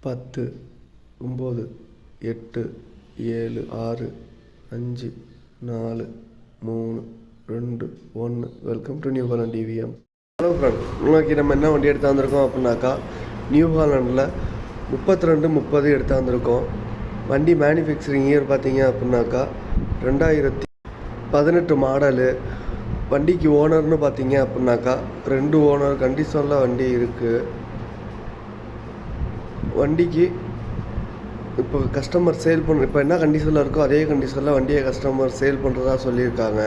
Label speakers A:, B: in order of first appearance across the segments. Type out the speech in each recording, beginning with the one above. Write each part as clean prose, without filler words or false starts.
A: 10 9 8 7 6 5 4 3 2 1. Welcome to New Holland TVM. Hello friend, உங்களுக்கு நம்ம என்ன வண்டி எடுத்து வந்திருக்கோம் அப்படின்னாக்கா நியூ ஹாலண்டில் 3230 எடுத்து வந்திருக்கோம். வண்டி மேனுஃபேக்சரிங் இயர் பார்த்தீங்க அப்படின்னாக்கா 2018 மாடலு. வண்டிக்கு ஓனர்னு பார்த்தீங்க அப்படின்னாக்கா 2 ஓனர் கண்டிஷனில் வண்டி இருக்குது. வண்டிக்கு இப்போ கஸ்டமர் சேல் பண்ண இப்போ என்ன கண்டிஷனில் இருக்கோ அதே கண்டிஷனில் வண்டியை கஸ்டமர் சேல் பண்ணுறதா சொல்லியிருக்காங்க.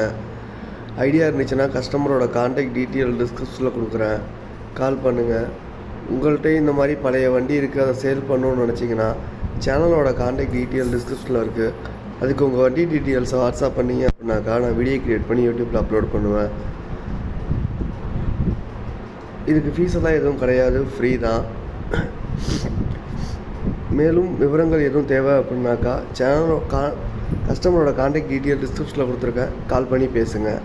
A: ஐடியா இருந்துச்சுன்னா கஸ்டமரோட கான்டாக்ட் டீட்டெயில் டிஸ்கிரிப்ஷனில் கொடுக்குறேன், கால் பண்ணுங்கள். உங்கள்கிட்ட இந்த மாதிரி பழைய வண்டி இருக்குது, அதை சேல் பண்ணணுன்னு நினச்சிங்கன்னா சேனலோட கான்டாக்ட் டீட்டெயில் டிஸ்கிரிப்ஷனில் இருக்குது. அதுக்கு உங்கள் வண்டி டீட்டெயில்ஸை வாட்ஸ்அப் பண்ணிங்க அப்படின்னாக்கா நான் வீடியோ க்ரியேட் பண்ணி யூடியூப்பில் அப்லோட் பண்ணுவேன். இதுக்கு ஃபீஸெல்லாம் எதுவும் கிடையாது, ஃப்ரீ தான். மேலும் விவரங்கள் எதுவும் தேவை அப்படின்னாக்கா கஸ்டமரோட கான்டாக்ட் டீட்டெயில் டிஸ்கிரிப்ஷனில் கொடுத்துருக்கேன், கால் பண்ணி பேசுங்கள்.